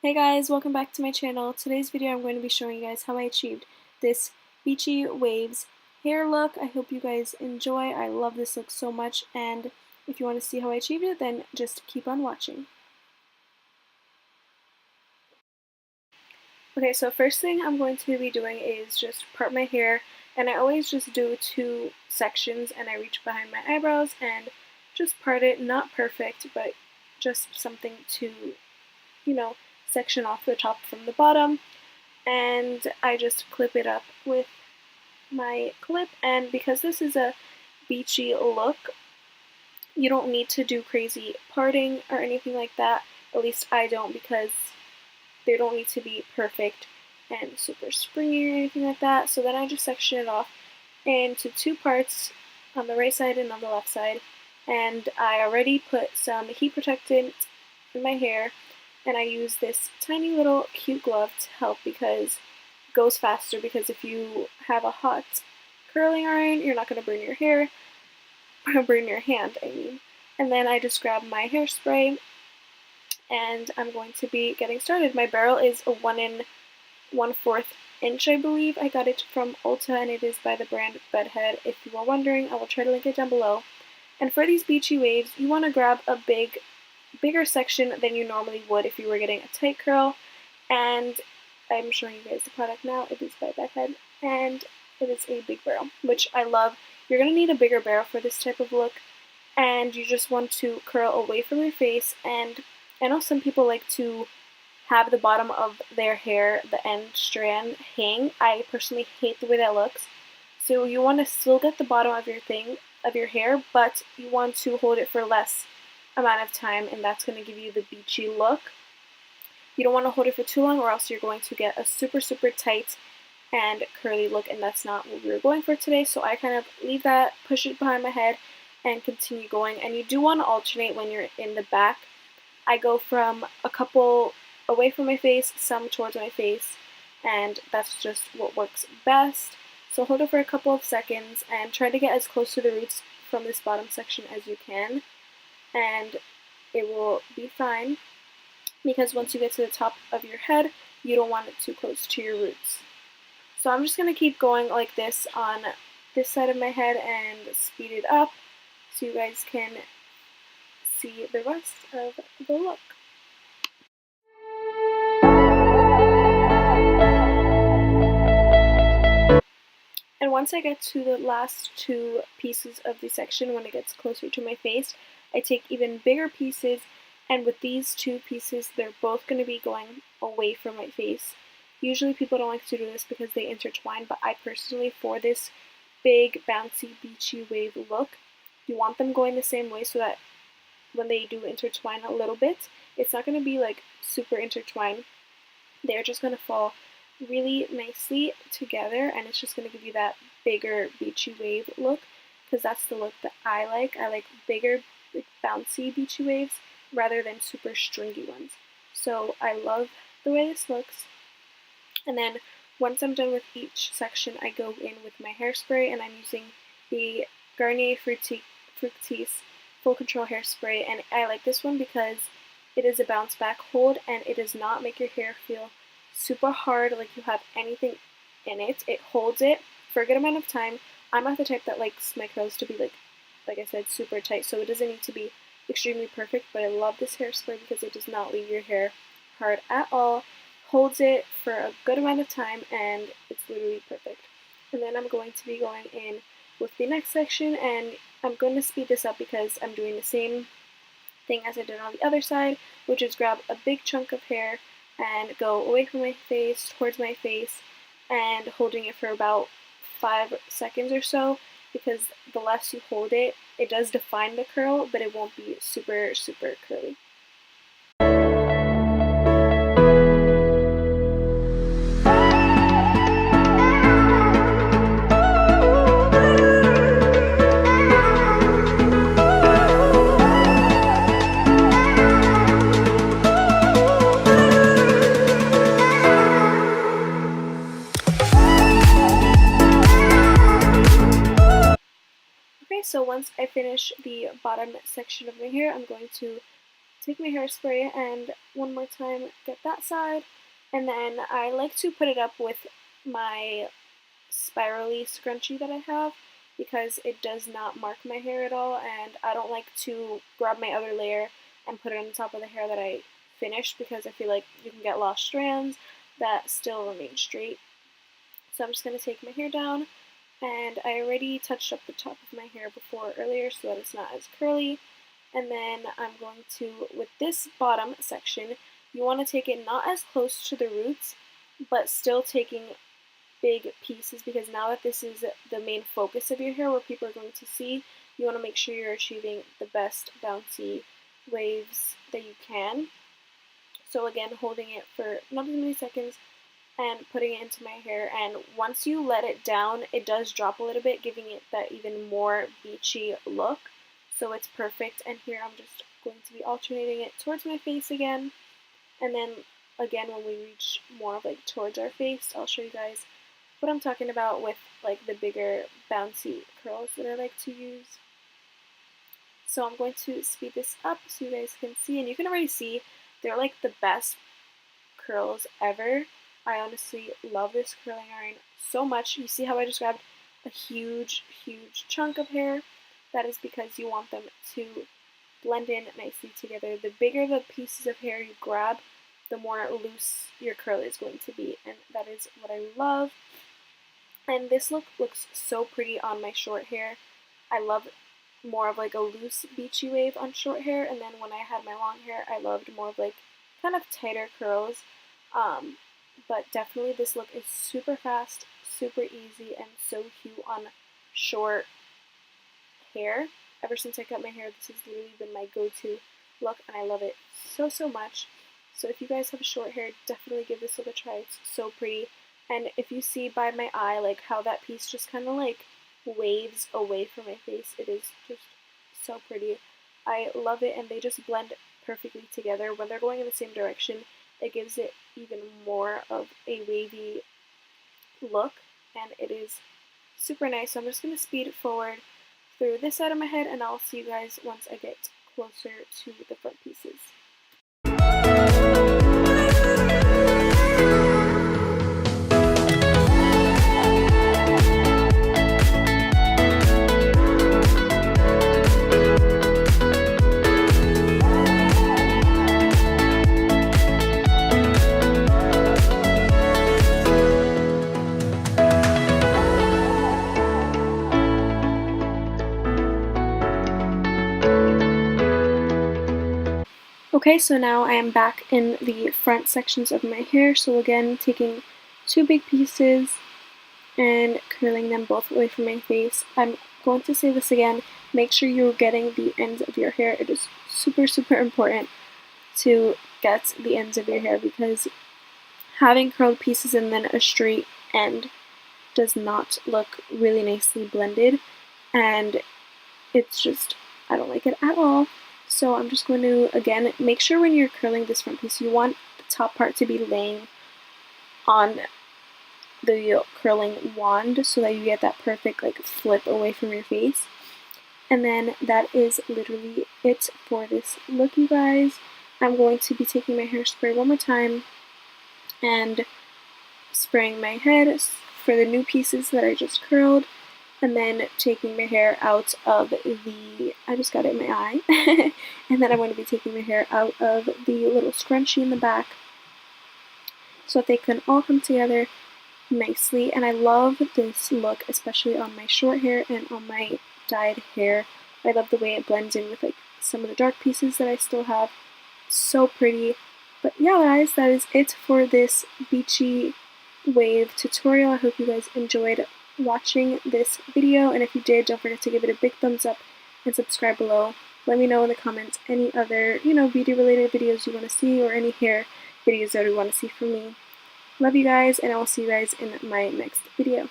Hey guys, welcome back to my channel. Today's video I'm going to be showing you guys how I achieved this beachy waves hair look. I hope you guys enjoy. I love this look so much, and if you want to see how I achieved it, then just keep on watching. Okay, so first thing I'm going to be doing is just part my hair, and I always just do two sections and I reach behind my eyebrows and just part it. Not perfect, but just something to, section off the top from the bottom, and I just clip it up with my clip. And because this is a beachy look, you don't need to do crazy parting or anything like that. At least I don't, because they don't need to be perfect and super springy or anything like that. So then I just section it off into two parts, on the right side and on the left side. And I already put some heat protectant in my hair, and I use this tiny little cute glove to help because it goes faster, because if you have a hot curling iron, you're not going to burn your hair, or burn your hand, I mean. And then I just grab my hairspray, and I'm going to be getting started. My barrel is a 1 1/4 inch, I believe. I got it from Ulta, and it is by the brand Bedhead. If you are wondering, I will try to link it down below. And for these beachy waves, you want to grab a bigger section than you normally would if you were getting a tight curl. And I'm showing you guys the product now. It is by Bedhead, and it is a big barrel, which I love. You're going to need a bigger barrel for this type of look, and you just want to curl away from your face. And I know some people like to have the bottom of their hair, the end strand, hang. I personally hate the way that looks. So you want to still get the bottom of your hair, but you want to hold it for less amount of time, and that's going to give you the beachy look. You don't want to hold it for too long, or else you're going to get a super tight and curly look, and that's not what we were going for today. So I kind of leave that, push it behind my head, and continue going. And you do want to alternate when you're in the back. I go from a couple away from my face, some towards my face, and that's just what works best. So hold it for a couple of seconds and try to get as close to the roots from this bottom section as you can, and it will be fine, because once you get to the top of your head, you don't want it too close to your roots. So I'm just going to keep going like this on this side of my head and speed it up so you guys can see the rest of the look. And once I get to the last two pieces of the section, when it gets closer to my face, I take even bigger pieces, and with these two pieces, they're both going to be going away from my face. Usually people don't like to do this because they intertwine, but I personally, for this big, bouncy, beachy wave look, you want them going the same way so that when they do intertwine a little bit, it's not going to be like super intertwined. They're just going to fall really nicely together, and it's just going to give you that bigger beachy wave look, because that's the look that I like. I like bigger, like, bouncy beachy waves rather than super stringy ones. So I love the way this looks. And then once I'm done with each section, I go in with my hairspray, and I'm using the Garnier Fructis Full Control Hairspray, and I like this one because it is a bounce back hold, and it does not make your hair feel super hard like you have anything in it. It holds it for a good amount of time. I'm not the type that likes my curls to be like I said, super tight, so it doesn't need to be extremely perfect, but I love this hairspray because it does not leave your hair hard at all. Holds it for a good amount of time, and it's literally perfect. And then I'm going to be going in with the next section, and I'm going to speed this up because I'm doing the same thing as I did on the other side, which is grab a big chunk of hair and go away from my face, towards my face, and holding it for about 5 seconds or so, because the less you hold it, it does define the curl, but it won't be super curly. So once I finish the bottom section of my hair, I'm going to take my hairspray and one more time get that side, and then I like to put it up with my spirally scrunchie that I have because it does not mark my hair at all, and I don't like to grab my other layer and put it on the top of the hair that I finished because I feel like you can get lost strands that still remain straight. So I'm just going to take my hair down, and I already touched up the top of my hair before earlier so that it's not as curly. And then I'm going to, with this bottom section, you want to take it not as close to the roots, but still taking big pieces, because now that this is the main focus of your hair where people are going to see, you want to make sure you're achieving the best bouncy waves that you can. So again, holding it for not as many seconds and putting it into my hair, and once you let it down, it does drop a little bit, giving it that even more beachy look. So it's perfect, and here I'm just going to be alternating it towards my face again, and then again when we reach more of like towards our face, I'll show you guys what I'm talking about with like the bigger bouncy curls that I like to use. So I'm going to speed this up so you guys can see, and you can already see they're like the best curls ever. I honestly love this curling iron so much. You see how I just grabbed a huge chunk of hair? That is because you want them to blend in nicely together. The bigger the pieces of hair you grab, the more loose your curl is going to be, and that is what I love. And this look looks so pretty on my short hair. I love more of like a loose beachy wave on short hair, and then when I had my long hair, I loved more of like kind of tighter curls. But definitely this look is super fast, super easy, and so cute on short hair. Ever since I cut my hair, this has literally been my go-to look, and I love it so much. So if you guys have short hair, definitely give this look a try. It's so pretty. And if you see by my eye, like how that piece just kind of like waves away from my face, it is just so pretty. I love it, and they just blend perfectly together. When they're going in the same direction, it gives it even more of a wavy look, and it is super nice. So I'm just going to speed it forward through this side of my head, and I'll see you guys once I get closer to the front pieces. Okay, so now I am back in the front sections of my hair. So again, taking two big pieces and curling them both away from my face. I'm going to say this again, make sure you're getting the ends of your hair. It is super important to get the ends of your hair, because having curled pieces and then a straight end does not look really nicely blended, and it's just, I don't like it at all. So I'm just going to, again, make sure when you're curling this front piece, you want the top part to be laying on the curling wand so that you get that perfect like flip away from your face. And then that is literally it for this look, you guys. I'm going to be taking my hairspray one more time and spraying my head for the new pieces that I just curled, and then taking my hair out of the, I just got it in my eye, and then I'm going to be taking my hair out of the little scrunchie in the back so that they can all come together nicely. And I love this look, especially on my short hair and on my dyed hair. I love the way it blends in with like some of the dark pieces that I still have. So pretty. But yeah, guys, that is it for this beachy wave tutorial. I hope you guys enjoyed watching this video, and if you did, don't forget to give it a big thumbs up and subscribe below. Let me know in the comments any other, beauty related videos you want to see, or any hair videos that you want to see from me. Love you guys, and I will see you guys in my next video.